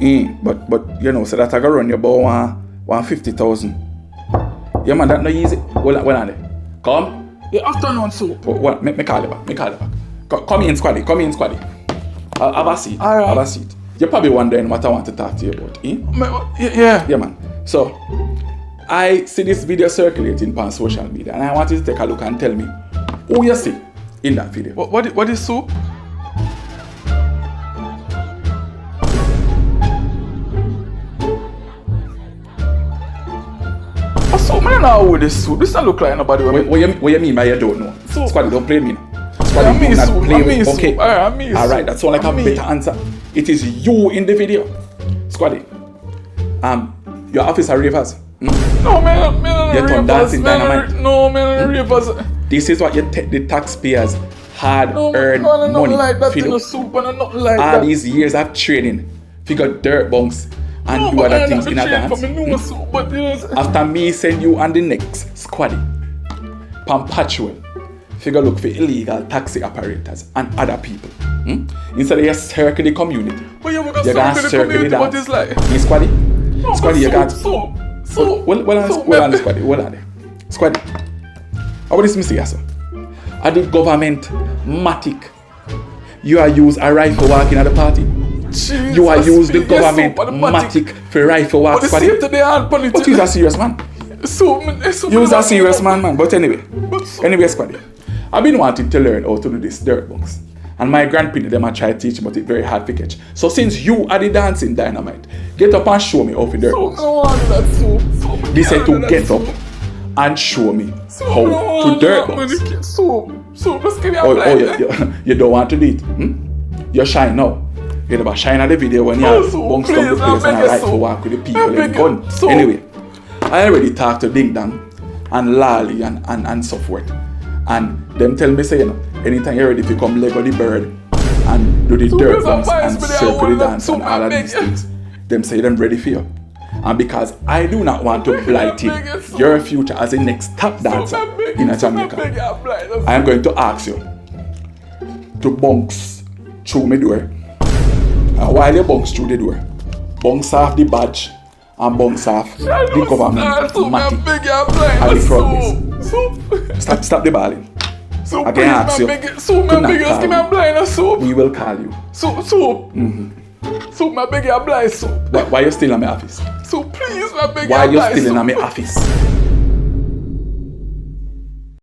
But you know, so that I go run you about 150,000. Yeah man, that no easy. Hold on there. Come. Yeah, afternoon soup. What? Me call you back. Come in, squaddy. Have a seat. All right. Have a seat. You're probably wondering what I want to talk to you about, Yeah. Yeah man. So I see this video circulating on social media and I want you to take a look and tell me who you see in that video. What is soup? Soup, man, I know who this soup. This don't look like nobody. What you mean by you don't know? Soup. Squaddy, don't play me now. I Squaddy, mean do not soup. play with. Okay. Alright, Alright, that's all like a better answer. It is you in the video. Squaddy. Your office are Ravers. No, man, You turn dancing dynamite. No, man, Ravers. This is what you take the taxpayers hard No, earned nothing money. like that in Feel the soup and nothing like all that. these years of training, figure dirt bunks and No, do but other I things have in to a train dance. for me new soup, but yes. After me send you on the next squaddy, patrol, figure look for illegal taxi operators and other people. Instead of you circle the community, But you you're gonna circle the dance. what is like? You squaddy, No, squaddy, you got soup. Hold on, squaddy, hold on there. Squaddy, how about this, Mr. Yasso? At the government, Matic, you are use a rifle walk in at the party. Jesus, You are use the yes, government soup, and the Matic for rifle walk, But the squaddy. same today and politics. But he's a serious man. You're a serious man. But anyway, squaddy, I've been wanting to learn how to do this dirt box. And my grandparents, them I try to teach, but it's very hard to catch. So since you are the dancing dynamite, get up and show me how to dirt box. They said to get up and show me how to dirt box. You don't want to do it. You shine now. You never shine at the video when you bounce down the place and I like to walk with the people and gun. Anyway, I already talked to Ding Dang and Lali and so forth. And them tell me say, you know, anytime you're ready to come Lego the bird and do the dirt bounce and circle the dance and all of these things, them say them ready for you. And because I do not want to blight your future as the next top dancer in Jamaica, I am going to ask you to bounce through my door. And while you bounce through the door, bounce off the badge and bounce off the government matic at the front. Stop the balling. I can ask you to not call me. We will call you. So my beg you blind soup. Why you still in my office? So please my beg you Why you blind still in soup. my office?